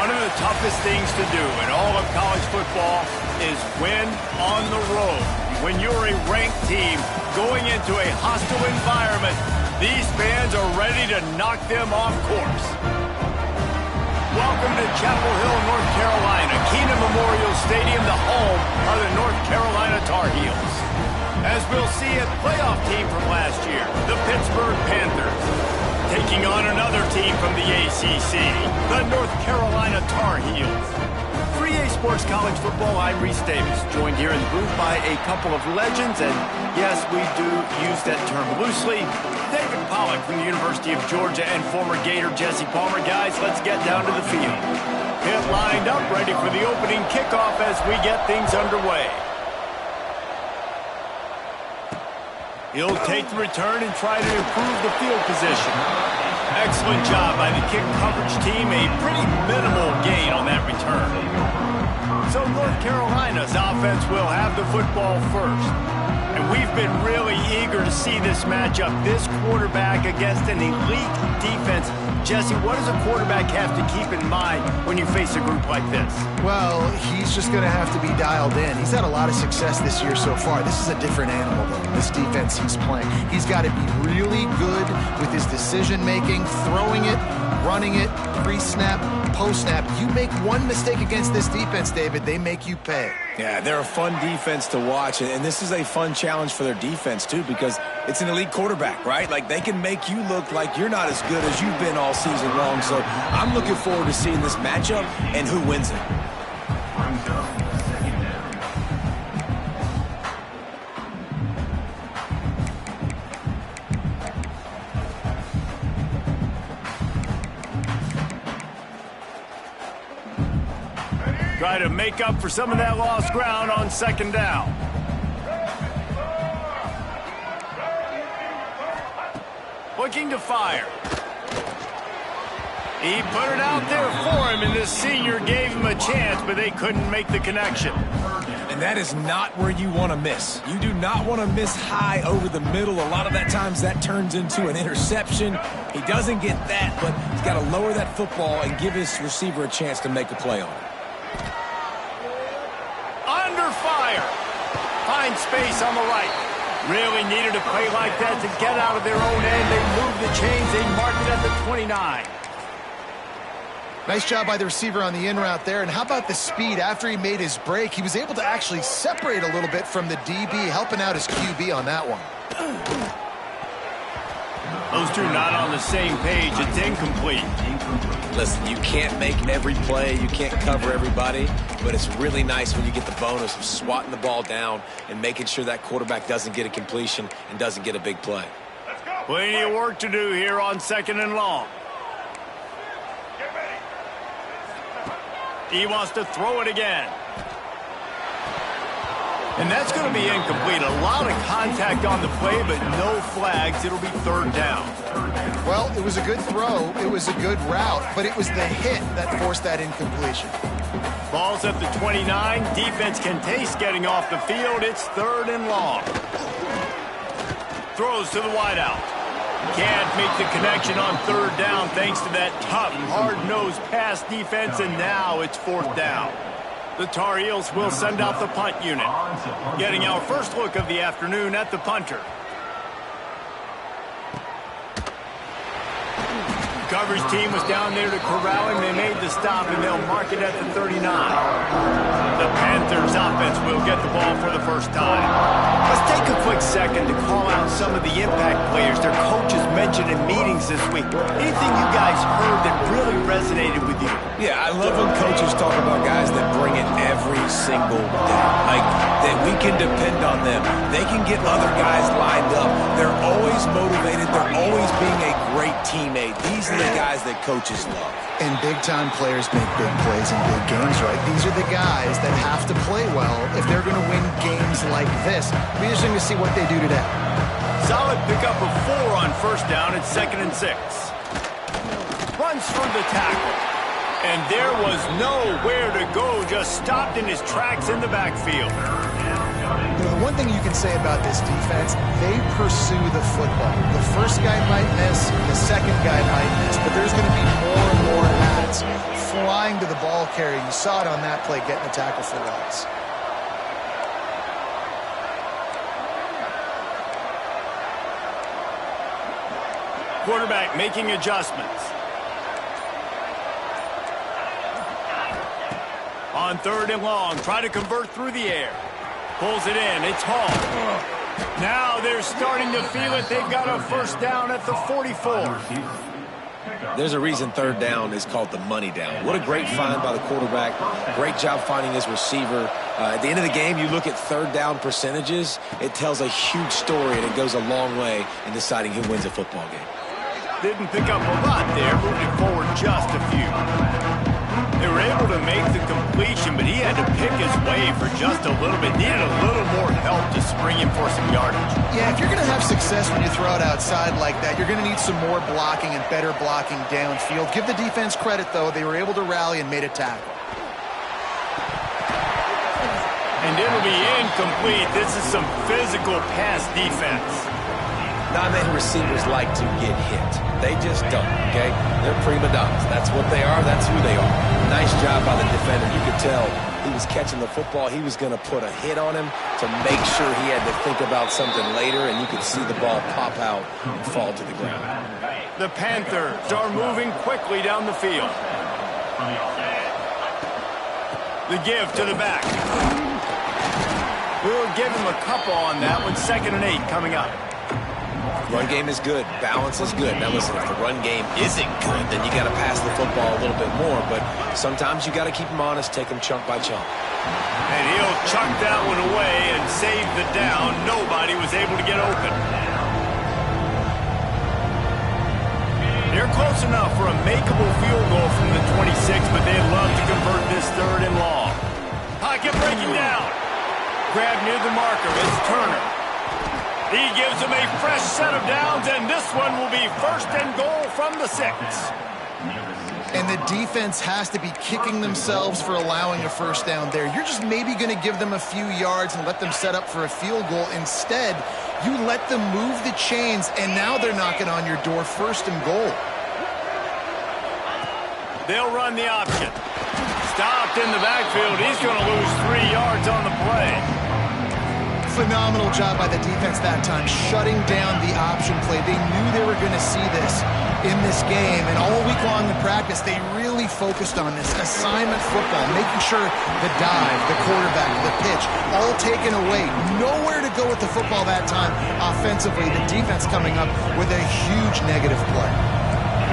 One of the toughest things to do in all of college football is win on the road. When you're a ranked team going into a hostile environment, these fans are ready to knock them off course. Welcome to Chapel Hill, North Carolina, Keenan Memorial Stadium, the home of the North Carolina Tar Heels. As we'll see, a playoff team from last year, the Pittsburgh Panthers, taking on another team from the ACC, the North Carolina Tar Heels. For EA Sports College Football, I'm Reese Davis, joined here in the booth by a couple of legends, and yes, we do use that term loosely. David Pollack from the University of Georgia and former Gator Jesse Palmer. Guys, let's get down to the field. Pitt lined up, ready for the opening kickoff as we get things underway. He'll take the return and try to improve the field position. Excellent job by the kick coverage team. A pretty minimal gain on that return. So North Carolina's offense will have the football first. And we've been really eager to see this matchup, this quarterback against an elite defense. Jesse, what does a quarterback have to keep in mind when you face a group like this? Well, he's just going to have to be dialed in. He's had a lot of success this year so far. This is a different animal, though, this defense he's playing. He's got to be really good with his decision-making, throwing it, running it, pre-snap, post-snap. You make one mistake against this defense, David, they make you pay. Yeah, they're a fun defense to watch, and this is a fun challenge for their defense, too, because it's an elite quarterback, right? Like, they can make you look like you're not as good as you've been all season long, so I'm looking forward to seeing this matchup and who wins it. Try to make up for some of that lost ground on second down. Looking to fire. He put it out there for him, and the senior gave him a chance, but they couldn't make the connection. And that is not where you want to miss. You do not want to miss high over the middle. A lot of that times that turns into an interception. He doesn't get that, but he's got to lower that football and give his receiver a chance to make a play on it. Under fire. Find space on the right. Really needed a play like that to get out of their own end. They moved the chains. They marked it at the 29. Nice job by the receiver on the in route there. And how about the speed after he made his break? He was able to actually separate a little bit from the DB, helping out his QB on that one. Those two not on the same page. It's incomplete. Listen, you can't make every play. You can't cover everybody. But it's really nice when you get the bonus of swatting the ball down and making sure that quarterback doesn't get a completion and doesn't get a big play. Plenty of work to do here on second and long. He wants to throw it again. And that's going to be incomplete. A lot of contact on the play, but no flags. It'll be third down. Well, it was a good throw. It was a good route, but it was the hit that forced that incompletion. Ball's at the 29. Defense can taste getting off the field. It's third and long. Throws to the wideout. Can't make the connection on third down thanks to that tough, hard-nosed pass defense, and now it's fourth down. The Tar Heels will send out the punt unit. Getting our first look of the afternoon at the punter. Coverage team was down there to corral him. They made the stop, and they'll mark it at the 39. The Panthers offense will get the ball for the first time. Let's take a quick second to call out some of the impact players their coaches mentioned in meetings this week. Anything you guys heard that really resonated with you? Yeah, I love when coaches talk about guys that bring it every single day. Like, that we can depend on them. They can get other guys lined up. They're always motivated. They're always being a great teammate. These are the guys that coaches love. And big-time players make big plays in big games, right? These are the guys that have to play well if they're going to win games like this. It'll be interesting to see what they do today. Solid pickup of 4 on first down at 2nd and 6. Runs through the tackle. And there was nowhere to go, just stopped in his tracks in the backfield. You know, the one thing you can say about this defense, they pursue the football. The first guy might miss, the second guy might miss, but there's going to be more and more hats flying to the ball carrier. You saw it on that play, getting a tackle for loss. Quarterback making adjustments. On 3rd and long, try to convert through the air. Pulls it in, it's Hall. Now they're starting to feel it. They've got a first down at the 44. There's a reason 3rd down is called the money down. What a great find by the quarterback. Great job finding his receiver. At the end of the game, you look at 3rd down percentages. It tells a huge story, and it goes a long way in deciding who wins a football game. Didn't pick up a lot there, moving it forward just a few. They were able to make the completion, but he had to pick his way for just a little bit. Needed a little more help to spring him for some yardage. Yeah, if you're going to have success when you throw it outside like that, you're going to need some more blocking and better blocking downfield. Give the defense credit, though. They were able to rally and made a tackle. And it'll be incomplete. This is some physical pass defense. Not many receivers like to get hit. They just don't, okay? They're prima donnas. That's what they are. That's who they are. Nice job by the defender. You could tell he was catching the football. He was going to put a hit on him to make sure he had to think about something later, and you could see the ball pop out and fall to the ground. The Panthers are moving quickly down the field. The give to the back. We'll give him a couple on that one. 2nd and 8 coming up. Run game is good. Balance is good. Now listen, if the run game isn't good, then you got to pass the football a little bit more. But sometimes you got to keep them honest, take them chunk by chunk. And he'll chuck that one away and save the down. Nobody was able to get open. They're close enough for a makeable field goal from the 26, but they'd love to convert this 3rd and long. Pocket breaking down. Grab near the marker. It's Turner. He gives them a fresh set of downs, and this one will be 1st and goal from the 6. And the defense has to be kicking themselves for allowing a first down there. You're just maybe going to give them a few yards and let them set up for a field goal. Instead, you let them move the chains, and now they're knocking on your door, 1st and goal. They'll run the option. Stopped in the backfield. He's going to lose 3 yards on the play. Phenomenal job by the defense that time, shutting down the option play. They knew they were going to see this in this game, and all week long in practice, they really focused on this assignment football, making sure the dive, the quarterback, the pitch, all taken away. Nowhere to go with the football that time offensively. The defense coming up with a huge negative play.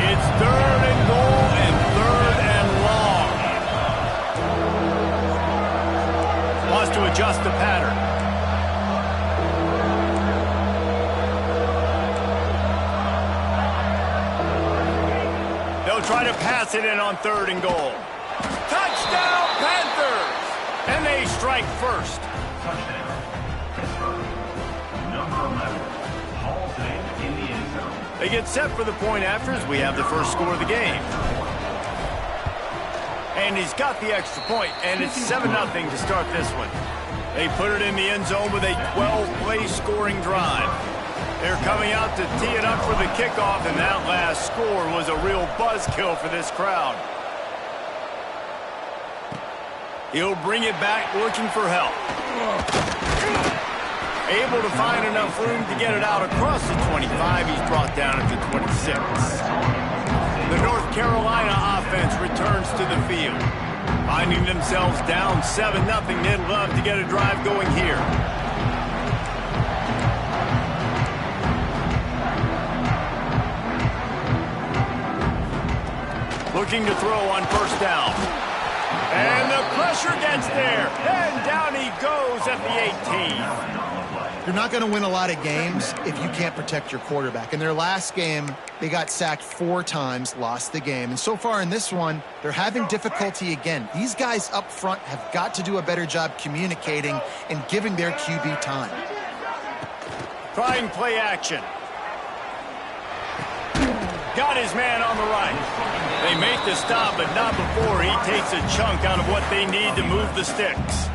It's 3rd and goal and 3rd and long. Wants to adjust the pattern. Try to pass it in on 3rd and goal. Touchdown, Panthers! And they strike first. They get set for the point after as we have the first score of the game. And he's got the extra point, and it's 7-0 to start this one. They put it in the end zone with a 12-play scoring drive. They're coming out to tee it up for the kickoff, and that last score was a real buzzkill for this crowd. He'll bring it back looking for help. Able to find enough room to get it out across the 25. He's brought down at the 26. The North Carolina offense returns to the field. Finding themselves down 7-0, they'd love to get a drive going here. Looking to throw on 1st down. And the pressure gets there. And down he goes at the 18. You're not going to win a lot of games if you can't protect your quarterback. In their last game, they got sacked 4 times, lost the game. And so far in this one, they're having difficulty again. These guys up front have got to do a better job communicating and giving their QB time. Trying play action. Got his man on the right. They make the stop, but not before he takes a chunk out of what they need to move the sticks.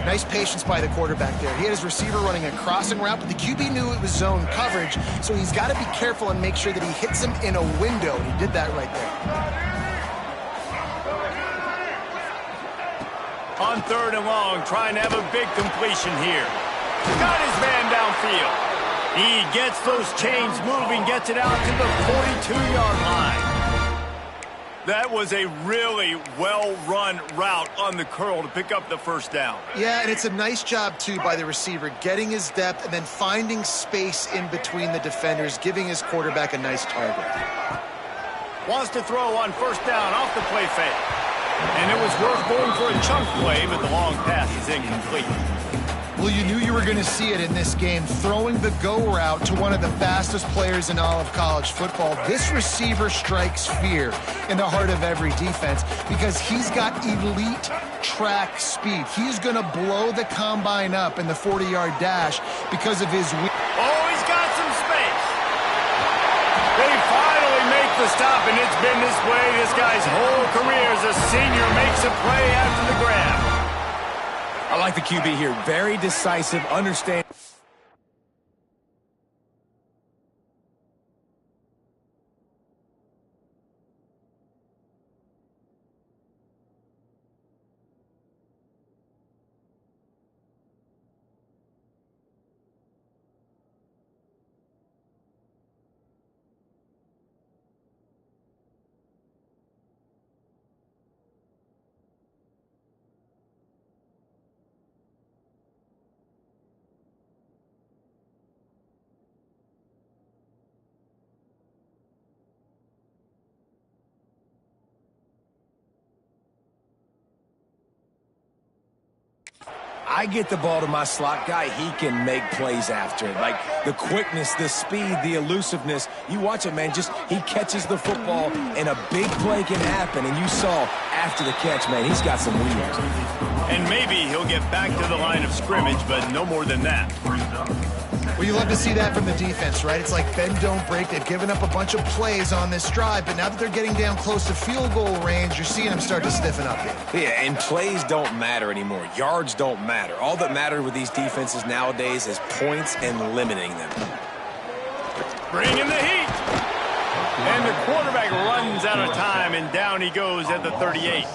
Nice patience by the quarterback there. He had his receiver running a crossing route, but the QB knew it was zone coverage, so he's got to be careful and make sure that he hits him in a window. He did that right there. On 3rd and long, trying to have a big completion here. Got his man downfield. He gets those chains moving, gets it out to the 42-yard line. That was a really well-run route on the curl to pick up the first down. Yeah, and it's a nice job, too, by the receiver, getting his depth and then finding space in between the defenders, giving his quarterback a nice target. Wants to throw on 1st down off the play fake. And it was worth going for a chunk play, but the long pass is incomplete. Well, you knew you were going to see it in this game, throwing the go route to one of the fastest players in all of college football. This receiver strikes fear in the heart of every defense because he's got elite track speed. He's going to blow the combine up in the 40-yard dash because of his... Oh, he's got some space. They finally make the stop, and it's been this way this guy's whole career as a senior makes a play after the grab. I like the QB here. Very decisive, understand. I get the ball to my slot guy, he can make plays after it. Like the quickness, the speed, the elusiveness. You watch it, man, just he catches the football and a big play can happen. And you saw after the catch, man, he's got some wheels. And maybe he'll get back to the line of scrimmage, but no more than that. Well, you love to see that from the defense, right? It's like bend, don't break. They've given up a bunch of plays on this drive, but now that they're getting down close to field goal range, you're seeing them start to stiffen up here. Yeah, and plays don't matter anymore. Yards don't matter. All that matters with these defenses nowadays is points and limiting them. Bringing the heat. And the quarterback runs out of time, and down he goes at the 38.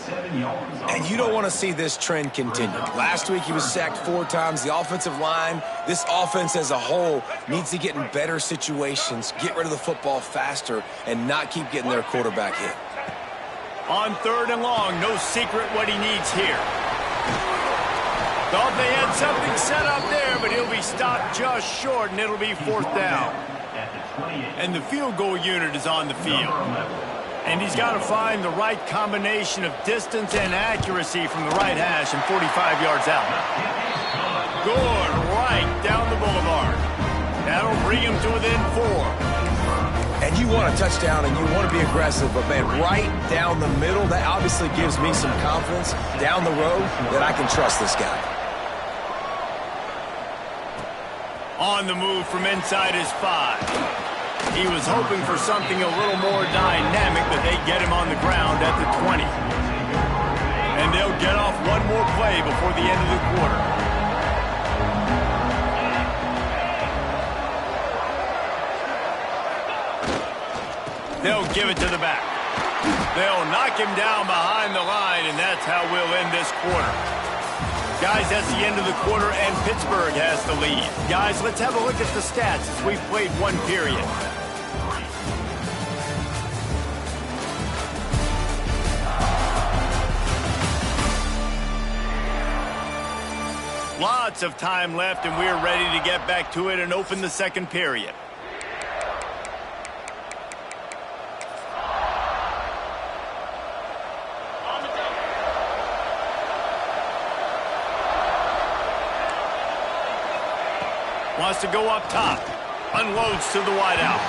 And you don't want to see this trend continue. Last week he was sacked 4 times. The offensive line, this offense as a whole, needs to get in better situations, get rid of the football faster, and not keep getting their quarterback hit. On 3rd and long, no secret what he needs here. Thought they had something set up there, but he'll be stopped just short, and it'll be 4th down. And the field goal unit is on the field. And he's got to find the right combination of distance and accuracy from the right hash and 45 yards out. Good, right down the boulevard. That'll bring him to within 4. And you want a touchdown and you want to be aggressive, but man, right down the middle, that obviously gives me some confidence down the road that I can trust this guy. On the move from inside his 5. He was hoping for something a little more dynamic, but they get him on the ground at the 20. And they'll get off one more play before the end of the quarter. They'll give it to the back. They'll knock him down behind the line, and that's how we'll end this quarter. Guys, that's the end of the quarter, and Pittsburgh has the lead. Guys, let's have a look at the stats as we've played one period. Lots of time left, and we're ready to get back to it and open the second period. Wants to go up top. Unloads to the wideout.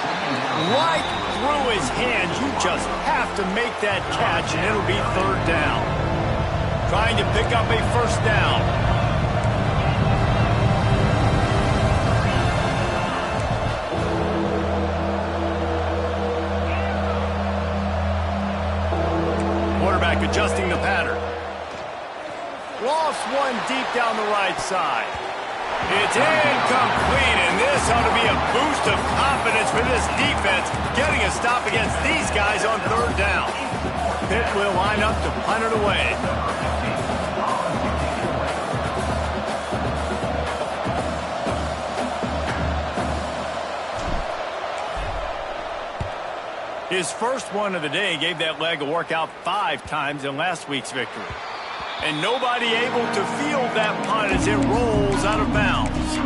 Right through his hands. You just have to make that catch, and it'll be 3rd down. Trying to pick up a 1st down. Quarterback adjusting the pattern. Lost one deep down the right side. It's incomplete, and this ought to be a boost of confidence for this defense, getting a stop against these guys on third down. Pitt will line up to punt it away. His first one of the day gave that leg a workout 5 times in last week's victory. And nobody able to field that punt as it rolls out of bounds.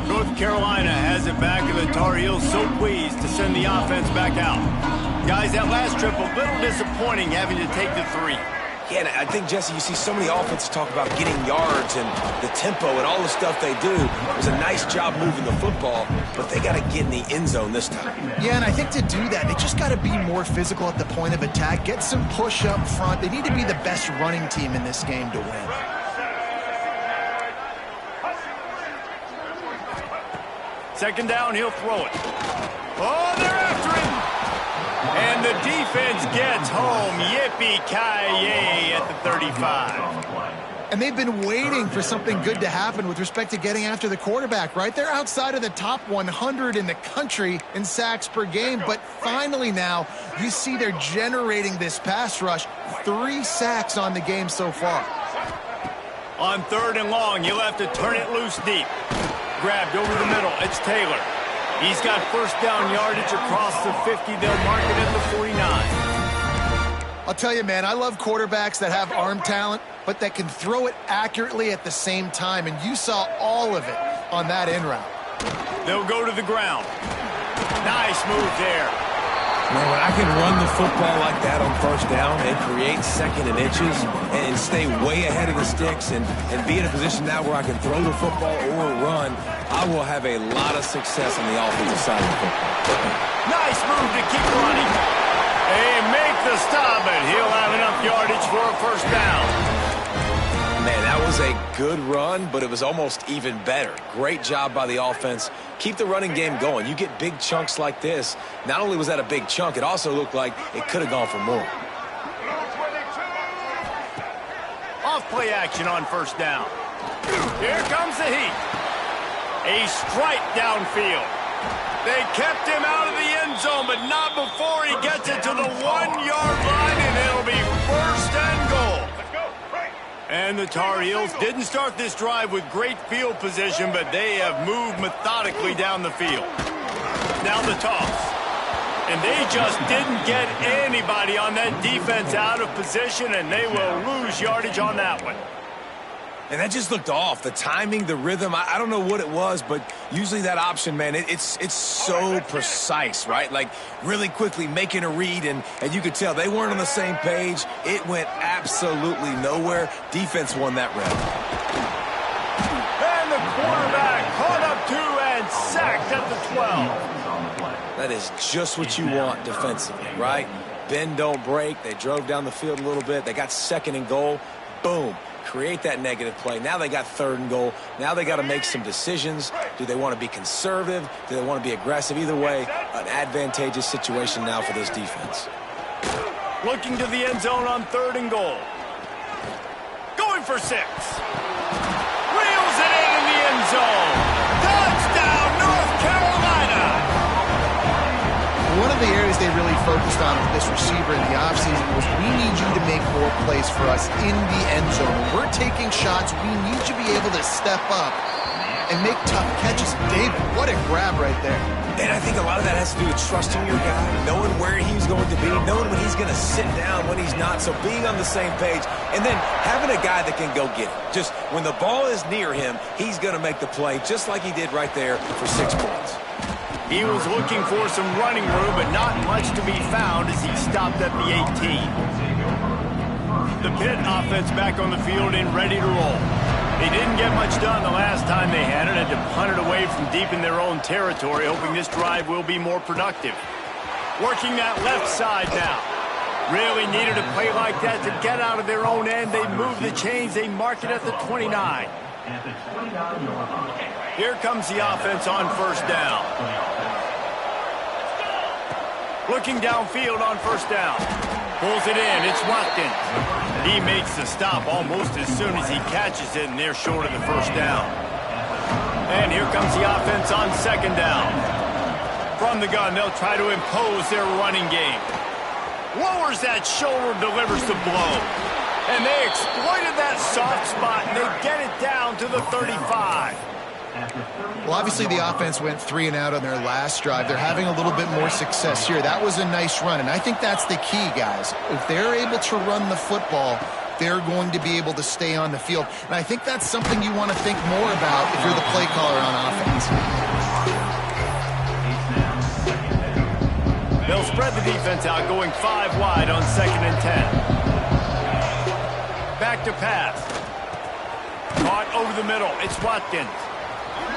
North Carolina has it back, and the Tar Heels so pleased to send the offense back out. Guys, that last trip a little disappointing having to take the 3. Yeah, and I think, Jesse, you see so many offenses talk about getting yards and the tempo and all the stuff they do. It was a nice job moving the football, but they got to get in the end zone this time. Yeah, and I think to do that, they just got to be more physical at the point of attack, get some push up front. They need to be the best running team in this game to win. Second down, he'll throw it. Oh, they're after him! And the defense gets home. Yippee-ki-yay at the 35. And they've been waiting for something good to happen with respect to getting after the quarterback, right? They're outside of the top 100 in the country in sacks per game, but finally now you see they're generating this pass rush. 3 sacks on the game so far. On third and long, you'll have to turn it loose deep. Grabbed over the middle. It's Taylor. He's got first down yardage across the 50. They'll mark it at the 49. I'll tell you, man, I love quarterbacks that have arm talent, but that can throw it accurately at the same time, and you saw all of it on that in route. They'll go to the ground. Nice move there. Man, when I can run the football like that on first down and create second and inches and stay way ahead of the sticks and be in a position now where I can throw the football or run, I will have a lot of success on the offensive side of the football. Nice move to keep running. They make the stop, and he'll have enough yardage for a first down. Man, that was a good run, but it was almost even better. Great job by the offense. Keep the running game going. You get big chunks like this. Not only was that a big chunk, it also looked like it could have gone for more. Off-play action on first down. Here comes the heat. A strike downfield. They kept him out of the end zone, but not before he gets it to the 1-yard line, and it'll be first and goal. And the Tar Heels didn't start this drive with great field position, but they have moved methodically down the field. Now the toss. And they just didn't get anybody on that defense out of position, and they will lose yardage on that one. And that just looked off. The timing, the rhythm, I don't know what it was, but usually that option, man, it's so precise, right? Like really quickly making a read, and you could tell they weren't on the same page. It went absolutely nowhere. Defense won that round. And the quarterback caught up to and sacked at the 12. That is just what you want defensively, right? Bend, don't break. They drove down the field a little bit. They got second and goal. Boom. Create that negative play. Now they got third and goal. Now they got to make some decisions. Do they want to be conservative? Do they want to be aggressive? Either way, an advantageous situation now for this defense. Looking to the end zone on third and goal. Going for 6. Reels it in the end zone. Touchdown, North Carolina. One of the areas they really focused on with this receiver in the offseason was we need you to make more plays for us in the end zone. When we're taking shots, we need you to be able to step up and make tough catches. Dave, what a grab right there. And I think a lot of that has to do with trusting your guy, knowing where he's going to be, knowing when he's going to sit down, when he's not. So being on the same page, and then having a guy that can go get it. Just when the ball is near him, he's going to make the play just like he did right there for 6 points. He was looking for some running room, but not much to be found as he stopped at the 18. The Pitt offense back on the field and ready to roll. They didn't get much done the last time they had it, and to punt it away from deep in their own territory, hoping this drive will be more productive. Working that left side now. Really needed a play like that to get out of their own end. They move the chains. They mark it at the 29. Here comes the offense on first down. Looking downfield on first down. Pulls it in. It's Watkins. He makes the stop almost as soon as he catches it, and they're short of the first down. And here comes the offense on second down. From the gun, they'll try to impose their running game. Lowers that shoulder, delivers the blow. And they exploited that soft spot, and they get it down to the 35. Well, obviously the offense went 3 and out on their last drive. They're having a little bit more success here. That was a nice run, and I think that's the key, guys. If they're able to run the football, they're going to be able to stay on the field. And I think that's something you want to think more about if you're the play caller on offense. They'll spread the defense out, going 5 wide on 2nd and 10. Back to pass. Caught over the middle. It's Watkins.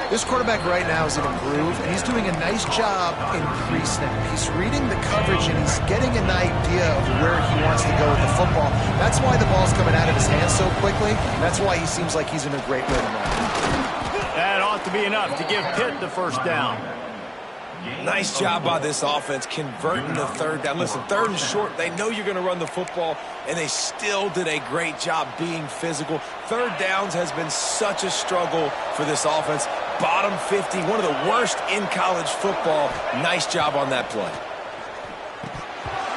This quarterback right now is in a groove, and he's doing a nice job in pre-snap. He's reading the coverage, and he's getting an idea of where he wants to go with the football. That's why the ball's coming out of his hands so quickly. That's why he seems like he's in a great rhythm right now. That ought to be enough to give Pitt the first down. Nice job by this offense converting the third down. Listen, 3rd and short, they know you're going to run the football, and they still did a great job being physical. 3rd downs has been such a struggle for this offense. Bottom 50, one of the worst in college football. Nice job on that play.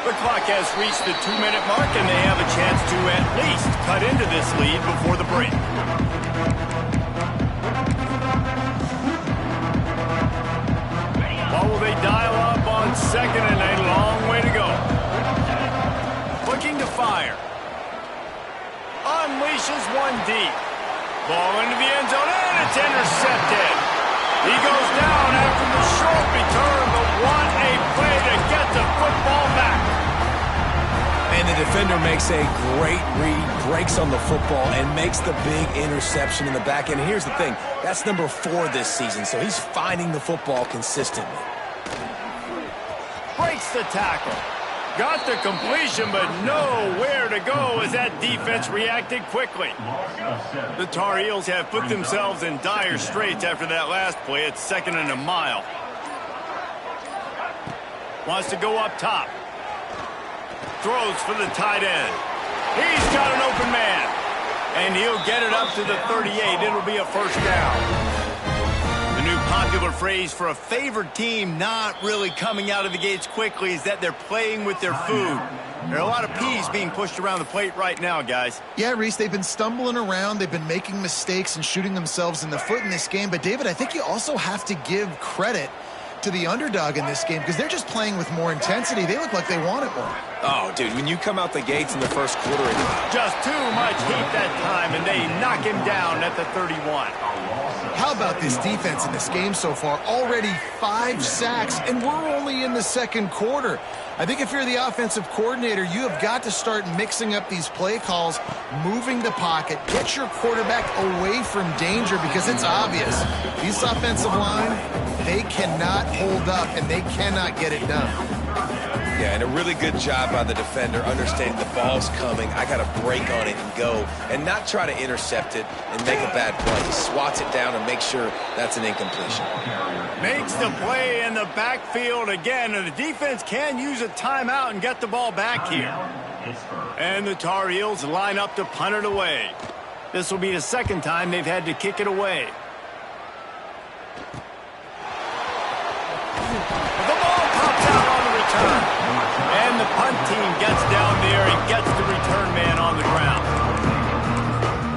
The clock has reached the 2-minute mark, and they have a chance to at least cut into this lead before the break. What will they dial up on 2nd and a long way to go? Looking to fire. Unleashes one deep. Ball into the end zone, and it's intercepted. He goes down after the short return, but what a play to get the football back. And the defender makes a great read, breaks on the football, and makes the big interception in the back end. Here's the thing, that's number 4 this season, so he's finding the football consistently. Breaks the tackle. Got the completion, but nowhere to go as that defense reacted quickly. The Tar Heels have put themselves in dire straits after that last play. It's 2nd and a mile. Wants to go up top. Throws for the tight end. He's got an open man. And he'll get it up to the 38. It'll be a first down. The new popular phrase for a favored team not really coming out of the gates quickly is that they're playing with their food. There are a lot of peas being pushed around the plate right now, guys. Yeah, Reese, they've been stumbling around. They've been making mistakes and shooting themselves in the foot in this game. But, David, I think you also have to give credit to the underdog in this game because they're just playing with more intensity. They look like they want it more. Oh, dude, when you come out the gates in the first quarter, just too much heat that time, and they knock him down at the 31. How about this defense in this game so far? Already 5 sacks, and we're only in the 2nd quarter. I think if you're the offensive coordinator, you have got to start mixing up these play calls, moving the pocket, get your quarterback away from danger because it's obvious. This offensive line, they cannot hold up, and they cannot get it done. Yeah, and a really good job by the defender, understanding the ball's coming. I got to break on it and go, and not try to intercept it and make a bad play. He swats it down and makes sure that's an incompletion. Makes the play in the backfield again, and the defense can use a timeout and get the ball back here. And the Tar Heels line up to punt it away. This will be the 2nd time they've had to kick it away. The ball pops out on the return. And the punt team gets down there and gets the return man on the ground.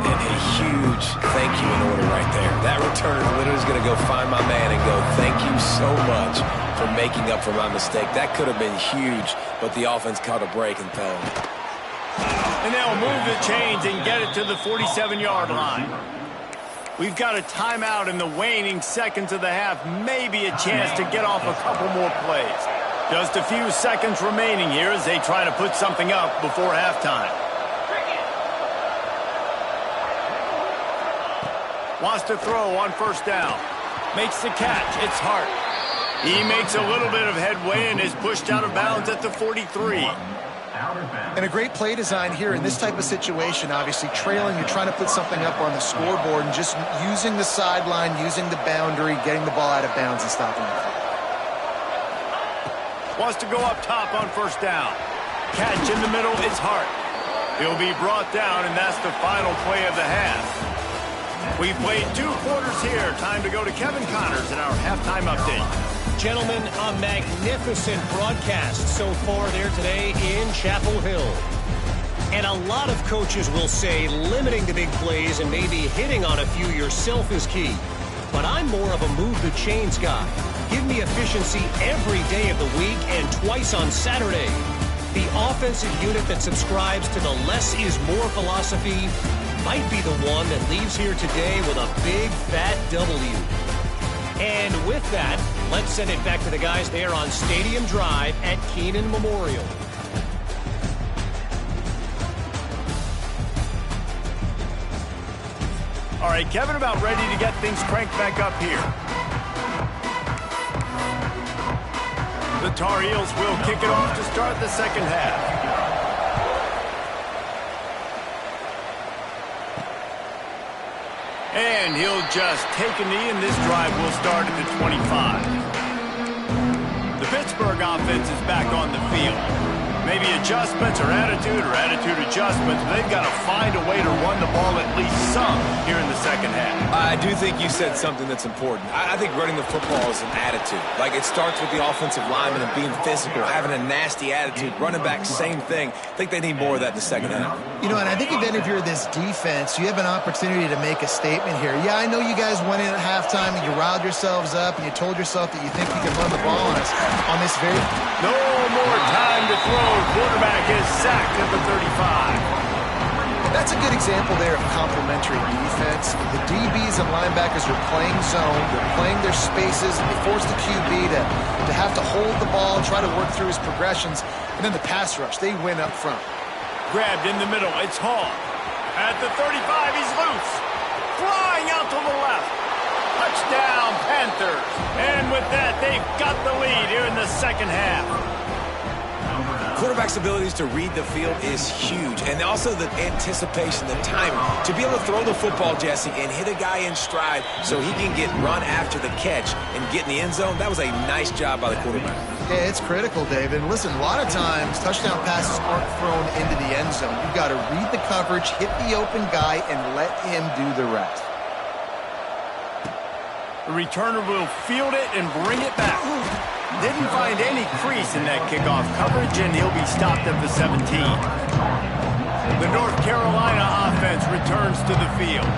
And a huge thank you in order right there. That return literally is going to go find my man and go, thank you so much for making up for my mistake. That could have been huge, but the offense caught a break and fell. And they'll move the chains and get it to the 47-yard line. We've got a timeout in the waning seconds of the half. Maybe a chance to get off a couple more plays. Just a few seconds remaining here as they try to put something up before halftime. Wants to throw on first down. Makes the catch. It's Hart. He makes a little bit of headway and is pushed out of bounds at the 43. And a great play design here in this type of situation. Obviously trailing, you're trying to put something up on the scoreboard and just using the sideline, using the boundary, getting the ball out of bounds and stopping it. Wants to go up top on first down. Catch in the middle is Hart. He'll be brought down, and that's the final play of the half. We've played 2 quarters here. Time to go to Kevin Connors in our halftime update. Gentlemen, a magnificent broadcast so far there today in Chapel Hill. And a lot of coaches will say limiting the big plays and maybe hitting on a few yourself is key. But I'm more of a move the chains guy. Give me efficiency every day of the week and twice on Saturday. The offensive unit that subscribes to the less is more philosophy might be the one that leaves here today with a big fat W. And with that, let's send it back to the guys there on Stadium Drive at Keenan Memorial. All right, Kevin, about ready to get things cranked back up here. The Tar Heels will kick it off to start the second half. And he'll just take a knee, and this drive will start at the 25. The Pittsburgh offense is back on the field. Maybe adjustments or attitude adjustments. But they've got to find a way to run the ball at least some here in the second half. I do think you said something that's important. I think running the football is an attitude. Like, it starts with the offensive lineman and being physical, having a nasty attitude. Running back, same thing. I think they need more of that in the second half. You know, and I think even if you're this defense, you have an opportunity to make a statement here. Yeah, I know you guys went in at halftime and you riled yourselves up and you told yourself that you think you can run the ball on us on this very... No more time to throw. Quarterback is sacked at the 35. That's a good example there of complementary defense. The DBs and linebackers are playing zone. They're playing their spaces. They force the QB to have to hold the ball, try to work through his progressions. And then the pass rush, they win up front. Grabbed in the middle. It's Hall. At the 35, he's loose. Flying out to the left. Touchdown, Panthers. And with that, they've got the lead here in the second half. Quarterback's abilities to read the field is huge, and also the anticipation, the timing. To be able to throw the football, Jesse, and hit a guy in stride so he can get run after the catch and get in the end zone, that was a nice job by the quarterback. Yeah, it's critical, David. And listen, a lot of times, touchdown passes aren't thrown into the end zone. You've got to read the coverage, hit the open guy, and let him do the rest. The returner will field it and bring it back. Didn't find any crease in that kickoff coverage, and he'll be stopped at the 17. The North Carolina offense returns to the field.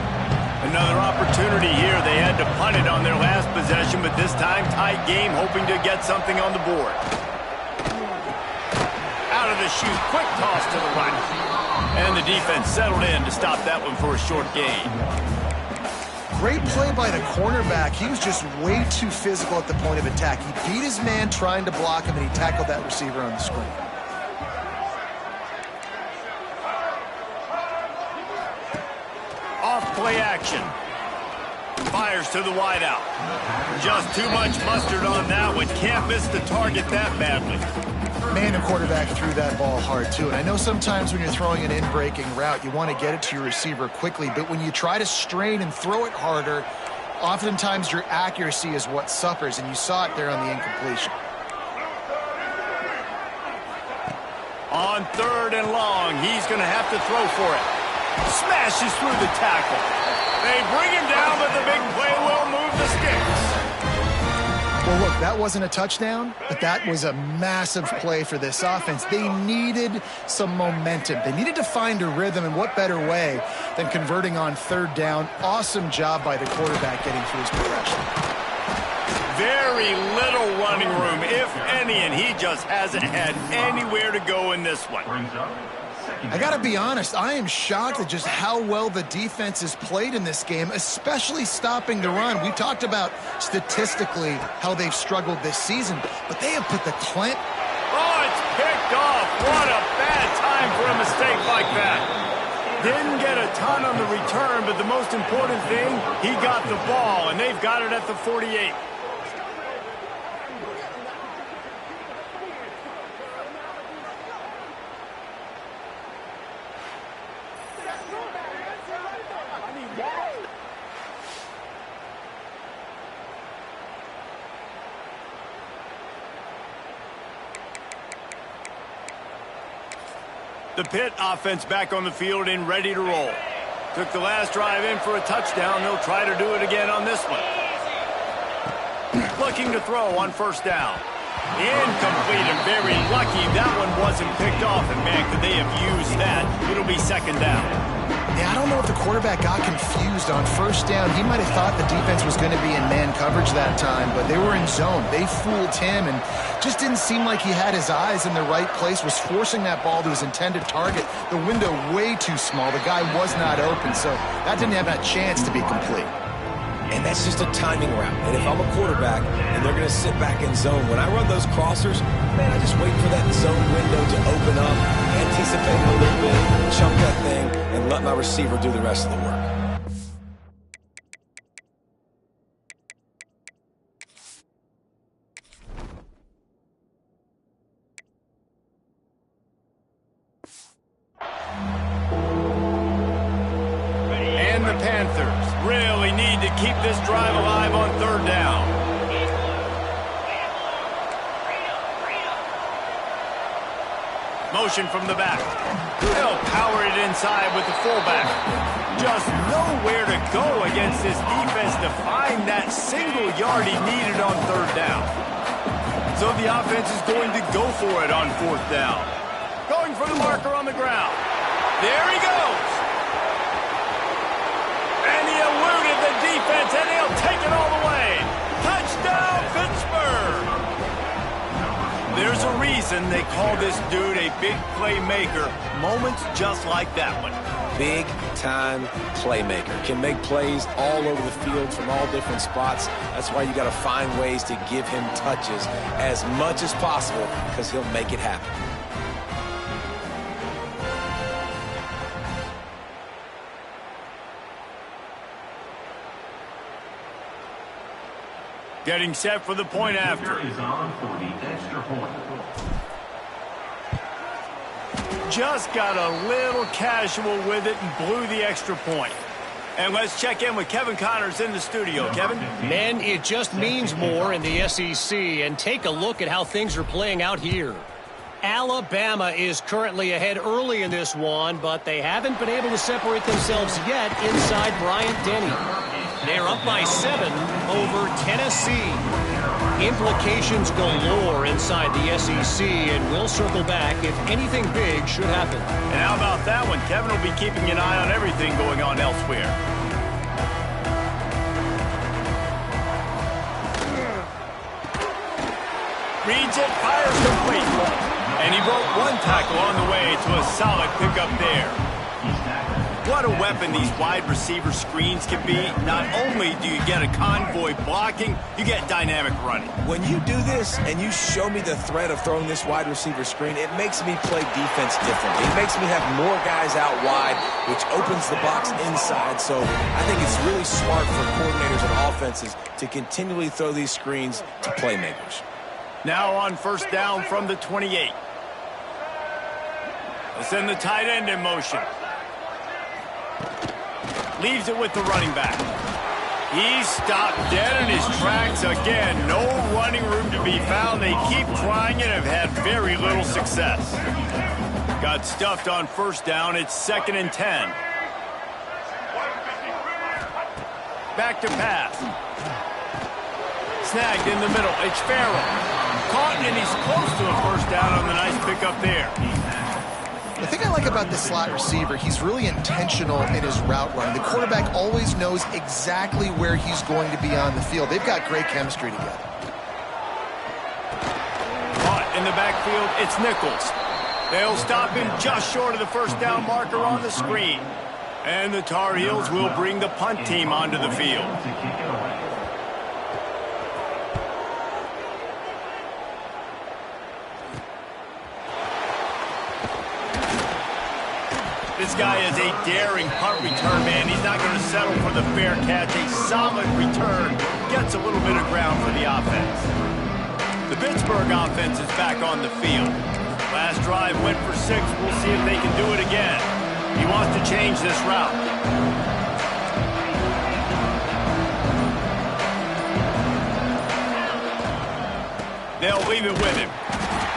Another opportunity here. They had to punt it on their last possession, but this time tight game, hoping to get something on the board. Out of the chute, quick toss to the right. And the defense settled in to stop that one for a short gain. Great play by the cornerback. He was just way too physical at the point of attack. He beat his man trying to block him, and he tackled that receiver on the screen. Off play action. Fires to the wideout. Just too much mustard on that one. Can't miss the target that badly. Man, the quarterback threw that ball hard, too. And I know sometimes when you're throwing an in-breaking route, you want to get it to your receiver quickly. But when you try to strain and throw it harder, oftentimes your accuracy is what suffers. And you saw it there on the incompletion. On 3rd and long, he's going to have to throw for it. Smashes through the tackle. They bring him down, but the big play will move the sticks. Well, look, that wasn't a touchdown, but that was a massive play for this offense. They needed some momentum. They needed to find a rhythm, and what better way than converting on 3rd down. Awesome job by the quarterback getting through his progression. Very little running room, if any, and he just hasn't had anywhere to go in this one. I got to be honest, I am shocked at just how well the defense has played in this game, especially stopping the run. We talked about statistically how they've struggled this season, but they have put the clamp. Oh, it's picked off. What a bad time for a mistake like that. Didn't get a ton on the return, but the most important thing, he got the ball, and they've got it at the 48. The Pitt offense back on the field and ready to roll. Took the last drive in for a touchdown. They'll try to do it again on this one. Looking to throw on first down. Incomplete and very lucky that one wasn't picked off. And, man, could they have used that? It'll be second down. Yeah, I don't know if the quarterback got confused on first down. He might have thought the defense was going to be in man coverage that time, but they were in zone. They fooled him and just didn't seem like he had his eyes in the right place, was forcing that ball to his intended target. The window way too small. The guy was not open, so that didn't have a chance to be complete. And that's just a timing route. And if I'm a quarterback and they're going to sit back in zone, when I run those crossers, man, I just wait for that zone window to open up, anticipate a little bit, chunk that thing, and let my receiver do the rest of the work. And the Panthers really need to keep this drive alive on third down. Motion from the back. They'll power it inside with the fullback. Just nowhere to go against this defense to find that single yard he needed on third down. So the offense is going to go for it on fourth down. Going for the marker on the ground. There he goes. And he eluded the defense, and he'll take it all the way. Touchdown, Pittsburgh! There's a reason they call this dude a big playmaker. Moments just like that one. Big-time playmaker. Can make plays all over the field from all different spots. That's why you got to find ways to give him touches as much as possible, because he'll make it happen. Getting set for the point after. Just got a little casual with it and blew the extra point. And let's check in with Kevin Connors in the studio. Kevin? Men, it just means more in the SEC, and take a look at how things are playing out here. Alabama is currently ahead early in this one, but they haven't been able to separate themselves yet inside Bryant-Denny. They're up by 7 over Tennessee. Implications galore inside the SEC, and we'll circle back if anything big should happen. And how about that one? Kevin will be keeping an eye on everything going on elsewhere. Reads it, fires complete. And he broke one tackle on the way to a solid pickup there. What a weapon these wide receiver screens can be. Not only do you get a convoy blocking, you get dynamic running. When you do this and you show me the threat of throwing this wide receiver screen, it makes me play defense differently. It makes me have more guys out wide, which opens the box inside. So I think it's really smart for coordinators and offenses to continually throw these screens to playmakers. Now on first down from the 28. They'll send the tight end in motion. Leaves it with the running back. He's stopped dead in his tracks again. No running room to be found. They keep trying it and have had very little success. Got stuffed on first down. It's 2nd and 10. Back to pass. Snagged in the middle. It's Farrell. Caught, and he's close to a first down on the nice pickup there. The thing I like about this slot receiver, he's really intentional in his route running. The quarterback always knows exactly where he's going to be on the field. They've got great chemistry together. Caught in the backfield, it's Nichols. They'll stop him just short of the first down marker on the screen. And the Tar Heels will bring the punt team onto the field. This guy is a daring punt return man. He's not going to settle for the fair catch. A solid return. Gets a little bit of ground for the offense. The Pittsburgh offense is back on the field. Last drive went for 6. We'll see if they can do it again. He wants to change this route. They'll leave it with him.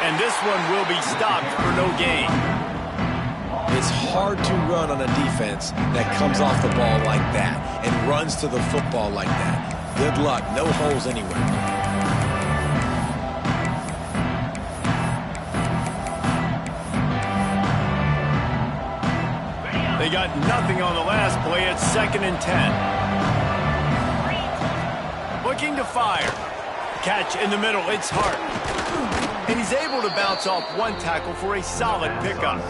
And this one will be stopped for no gain. It's hard to run on a defense that comes off the ball like that and runs to the football like that. Good luck. No holes anywhere. They got nothing on the last play. It's 2nd and 10. Looking to fire. Catch in the middle. It's Hart. And he's able to bounce off one tackle for a solid pickup.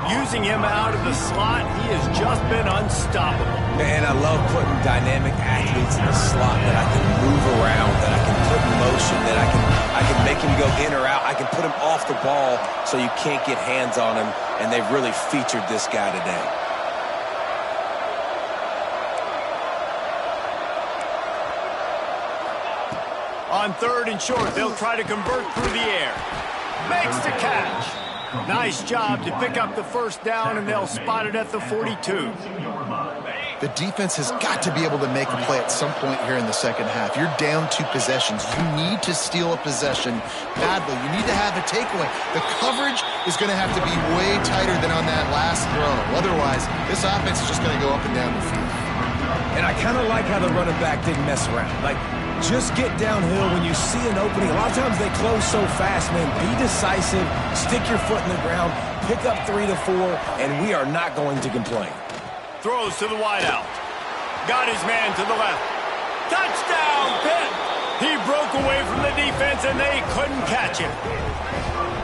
Using him out of the slot, he has just been unstoppable. Man, I love putting dynamic athletes in the slot that I can move around, that I can put in motion, that I can make him go in or out. I can put him off the ball so you can't get hands on him, and they've really featured this guy today. On 3rd and short, they'll try to convert through the air. Makes the catch. Nice job to pick up the 1st down, and they'll spot it at the 42. The defense has got to be able to make a play at some point here in the second half. You're down 2 possessions. You need to steal a possession badly. You need to have a takeaway. The coverage is going to have to be way tighter than on that last throw. Otherwise, this offense is just going to go up and down the field. And I kind of like how the running back didn't mess around. Like, just get downhill when you see an opening. A lot of times they close so fast, man. Be decisive, stick your foot in the ground, pick up 3 to 4, and we are not going to complain. Throws to the wideout. Got his man to the left. Touchdown, Pitt! He broke away from the defense, and they couldn't catch him.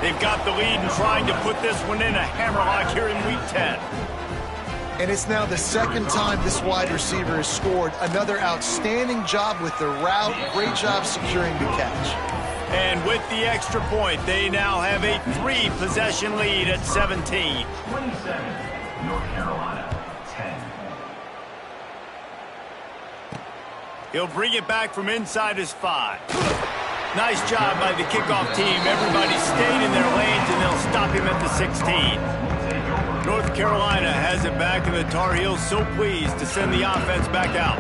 They've got the lead and trying to put this one in a hammerlock here in Week 10. And it's now the 2nd time this wide receiver has scored. Another outstanding job with the route. Great job securing the catch. And with the extra point, they now have a 3-possession lead at 17. 27, North Carolina, 10. He'll bring it back from inside his 5. Nice job by the kickoff team. Everybody stayed in their lanes, and they'll stop him at the 16. North Carolina has it back, and the Tar Heels so pleased to send the offense back out.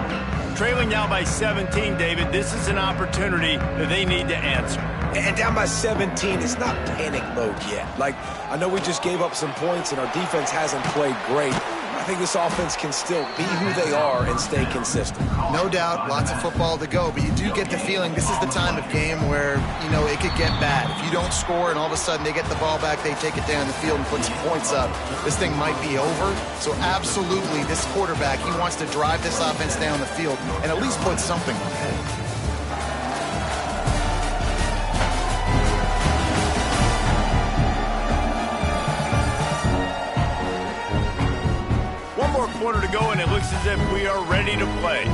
Trailing now by 17, David, this is an opportunity that they need to answer. And down by 17, it's not panic mode yet. Like, I know we just gave up some points, and our defense hasn't played great. I think this offense can still be who they are and stay consistent. No doubt, lots of football to go, but you do get the feeling this is the time of game where, you know, it could get bad. If you don't score and all of a sudden they get the ball back, they take it down the field and put some points up, this thing might be over. So absolutely, this quarterback, he wants to drive this offense down the field and at least put something ahead. Quarter to go, and it looks as if we are ready to play.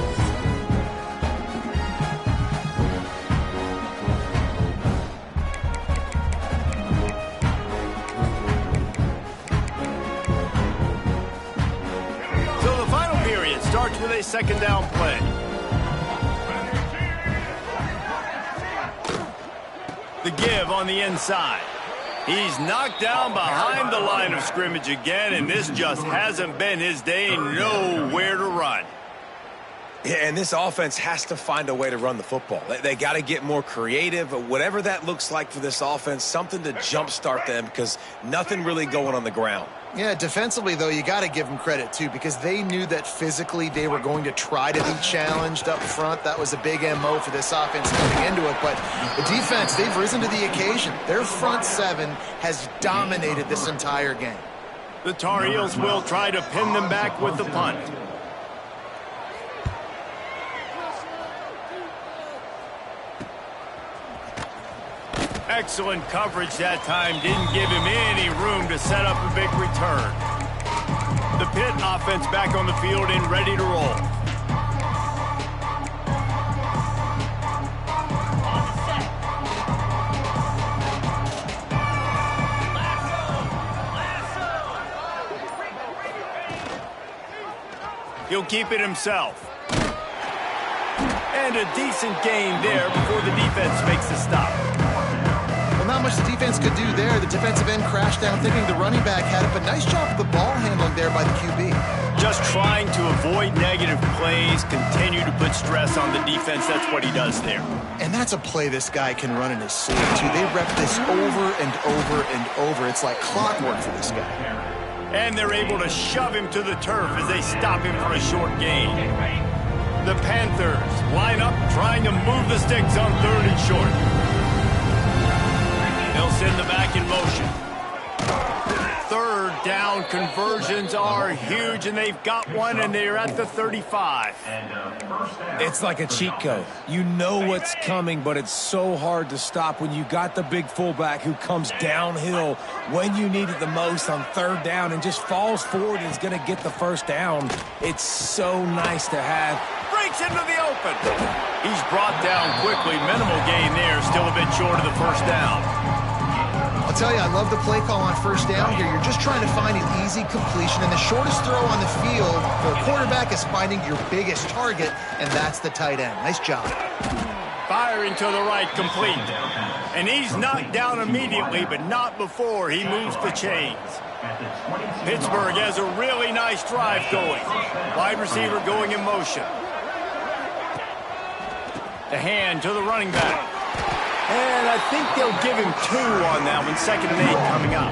So the final period starts with a 2nd down play. The give on the inside. He's knocked down behind the line of scrimmage again, and this just hasn't been his day. Nowhere to run. Yeah, and this offense has to find a way to run the football. They got to get more creative, whatever that looks like for this offense, something to jumpstart them because nothing really going on the ground. Yeah, defensively, though, you got to give them credit, too, because they knew that physically they were going to try to be challenged up front. That was a big MO for this offense coming into it. But the defense, they've risen to the occasion. Their front 7 has dominated this entire game. The Tar Heels will try to pin them back with the punt. Excellent coverage that time. Didn't give him any room to set up a big return. The Pitt offense back on the field and ready to roll. He'll keep it himself. And a decent gain there before the defense makes the stop. Well, not much the defense could do there. The defensive end crashed down thinking the running back had it, but nice job with the ball handling there by the QB. Just trying to avoid negative plays, continue to put stress on the defense. That's what he does there. And that's a play this guy can run in his sleep, too. They rep this over and over and over. It's like clockwork for this guy. And they're able to shove him to the turf as they stop him for a short gain. The Panthers line up trying to move the sticks on 3rd and short. They'll send the back in motion. 3rd down conversions are huge, and they've got one, and they're at the 35. It's like a cheat code. You know what's coming, but it's so hard to stop when you got the big fullback who comes downhill when you need it the most on 3rd down and just falls forward and is going to get the 1st down. It's so nice to have. Breaks into the open. He's brought down quickly. Minimal gain there, still a bit short of the 1st down. I'll tell you, I love the play call on 1st down here. You're just trying to find an easy completion, and the shortest throw on the field for a quarterback is finding your biggest target, and that's the tight end. Nice job. Firing to the right, complete. And he's knocked down immediately, but not before he moves the chains. Pittsburgh has a really nice drive going. Wide receiver going in motion. The hand to the running back. And I think they'll give him 2 on that one. 2nd and 8 coming up.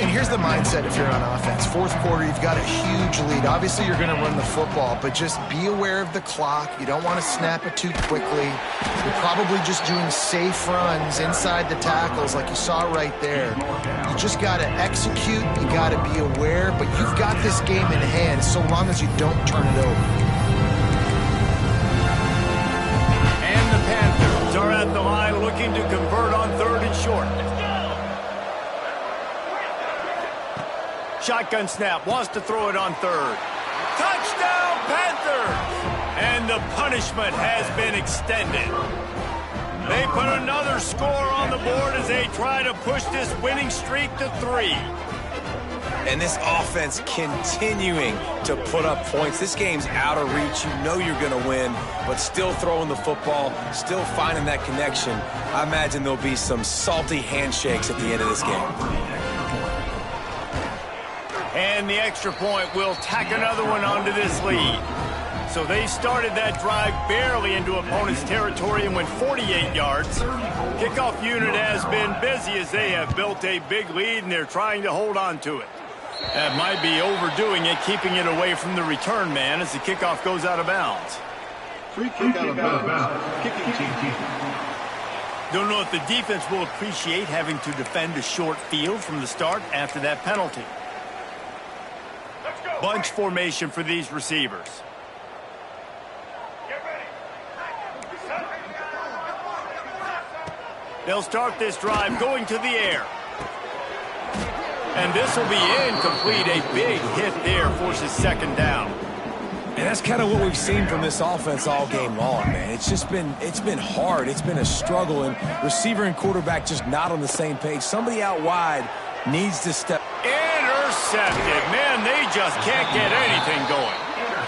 And here's the mindset if you're on offense. 4th quarter, you've got a huge lead. Obviously, you're going to run the football, but just be aware of the clock. You don't want to snap it too quickly. You're probably just doing safe runs inside the tackles like you saw right there. You just got to execute. You got to be aware, but you've got this game in hand so long as you don't turn it over. Are at the line looking to convert on 3rd and short. Shotgun snap, wants to throw it on 3rd. Touchdown, Panthers! And the punishment has been extended. They put another score on the board as they try to push this winning streak to 3. And this offense continuing to put up points. This game's out of reach. You know you're going to win, but still throwing the football, still finding that connection. I imagine there'll be some salty handshakes at the end of this game. And the extra point will tack another one onto this lead. So they started that drive barely into opponent's territory and went 48 yards. Kickoff unit has been busy as they have built a big lead, and they're trying to hold on to it. That might be overdoing it, keeping it away from the return man as the kickoff goes out of bounds. Free kick out of bounds. Kicking team. Don't know if the defense will appreciate having to defend a short field from the start after that penalty. Bunch formation for these receivers. They'll start this drive going to the air. And this will be incomplete. A big hit there forces 2nd down. And that's kind of what we've seen from this offense all game long, man. It's been hard. It's been a struggle, and receiver and quarterback just not on the same page. Somebody out wide needs to step. Intercepted. Man, they just can't get anything going.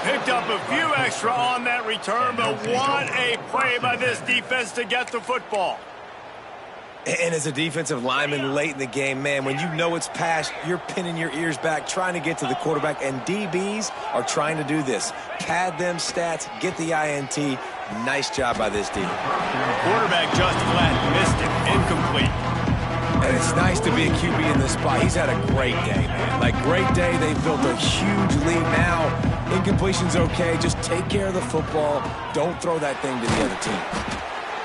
Picked up a few extra on that return, but what a play by this defense to get the football. And as a defensive lineman late in the game, man, when you know it's past, you're pinning your ears back, trying to get to the quarterback, and DBs are trying to do this. Pad them stats, get the INT. Nice job by this team. Quarterback just flat missed it. Incomplete. And it's nice to be a QB in this spot. He's had a great day, man. Like, great day. They've built a huge lead now. Incompletion's okay. Just take care of the football. Don't throw that thing to the other team.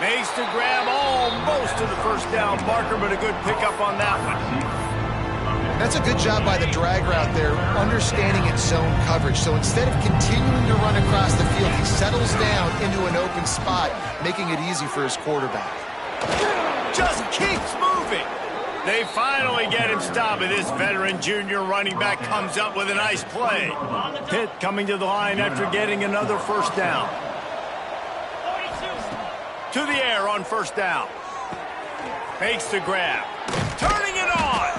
Makes the grab almost to the 1st down marker, but a good pickup on that one. That's a good job by the drag route there, understanding its zone coverage. So instead of continuing to run across the field, he settles down into an open spot, making it easy for his quarterback. Just keeps moving. They finally get him stopped, and this veteran junior running back comes up with a nice play. Pitt coming to the line after getting another 1st down. To the air on 1st down. Makes the grab. Turning it on.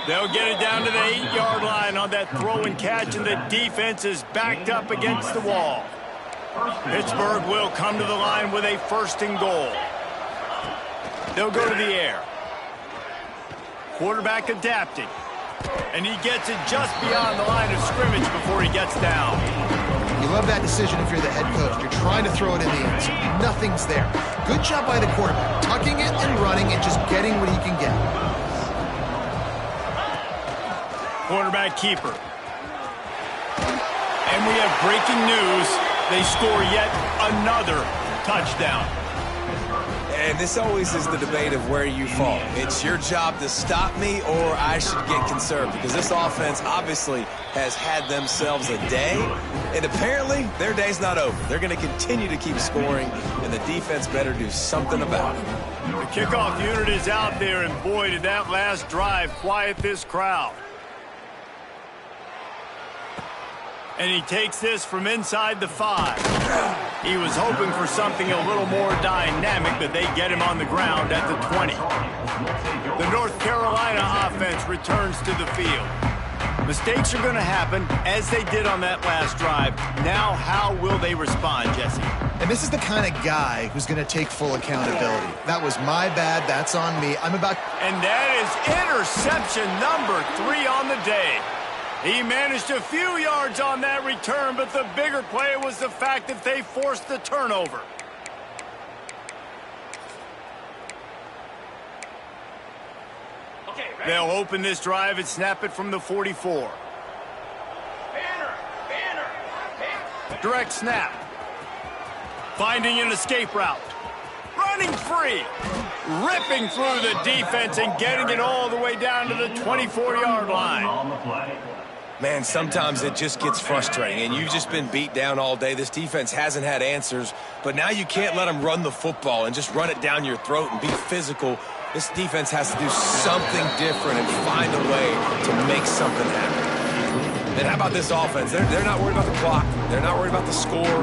They'll get it down to the 8-yard line on that throw and catch, and the defense is backed up against the wall. Pittsburgh will come to the line with a 1st and goal. They'll go to the air. Quarterback adapting. And he gets it just beyond the line of scrimmage before he gets down. You love that decision if you're the head coach. You're trying to throw it in the end zone. Nothing's there. Good job by the quarterback, tucking it and running and just getting what he can get. quarterback keeper. And we have breaking news. They score yet another touchdown. And this always is the debate of where you fall. It's your job to stop me, or I should get concerned, because this offense obviously has had themselves a day, and apparently their day's not over. They're going to continue to keep scoring, and the defense better do something about it. The kickoff unit is out there, and boy, did that last drive quiet this crowd. And he takes this from inside the 5. He was hoping for something a little more dynamic, but they get him on the ground at the 20. The North Carolina offense returns to the field. Mistakes are going to happen, as they did on that last drive. Now, how will they respond, Jesse? And this is the kind of guy who's going to take full accountability. That was my bad. That's on me. And that is interception number 3 on the day. He managed a few yards on that return, but the bigger play was the fact that they forced the turnover. They'll open this drive and snap it from the 44. Direct snap. Finding an escape route. Running free. Ripping through the defense and getting it all the way down to the 24-yard line. Man, sometimes it just gets frustrating, and you've just been beat down all day. This defense hasn't had answers, but now you can't let them run the football and just run it down your throat and be physical. This defense has to do something different and find a way to make something happen. And how about this offense? They're not worried about the clock. They're not worried about the score.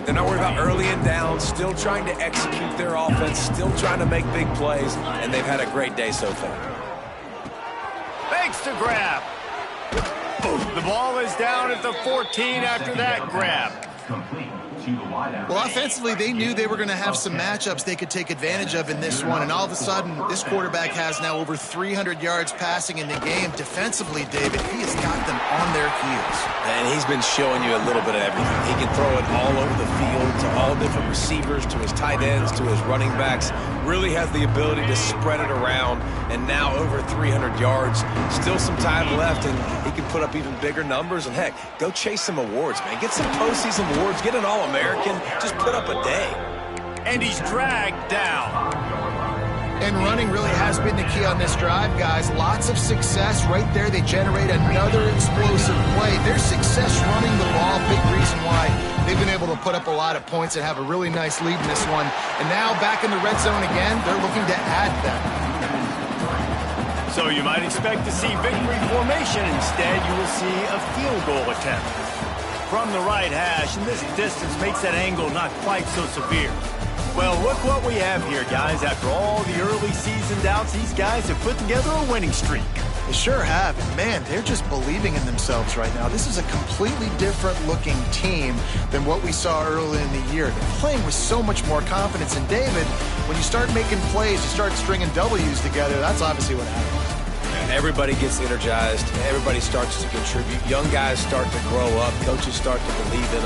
They're not worried about early and down. Still trying to execute their offense. Still trying to make big plays. And they've had a great day so far. Thanks to grab. The ball is down at the 14 after that grab. Well, offensively, they knew they were going to have some matchups they could take advantage of in this one, and all of a sudden, this quarterback has now over 300 yards passing in the game. Defensively, David, he has got them on their heels. And he's been showing you a little bit of everything. He can throw it all over the field to all different receivers, to his tight ends, to his running backs. Really has the ability to spread it around, and now over 300 yards. Still some time left, and he can put up even bigger numbers. And, heck, go chase some awards, man. Get some postseason awards. Get an All-American. Just put up a day. And he's dragged down. And running really has been the key on this drive, guys. Lots of success right there. They generate another explosive play. Their success running the ball, big reason why they've been able to put up a lot of points and have a really nice lead in this one. And now back in the red zone again, they're looking to add them. So you might expect to see victory formation. Instead, you will see a field goal attempt from the right hash, and this distance makes that angle not quite so severe. Well, look what we have here, guys. After all the early season doubts, these guys have put together a winning streak. They sure have. And, man, they're just believing in themselves right now. This is a completely different-looking team than what we saw early in the year. They're playing with so much more confidence. And, David, when you start making plays, you start stringing W's together, that's obviously what happens. Everybody gets energized. Everybody starts to contribute. Young guys start to grow up. Coaches start to believe in them.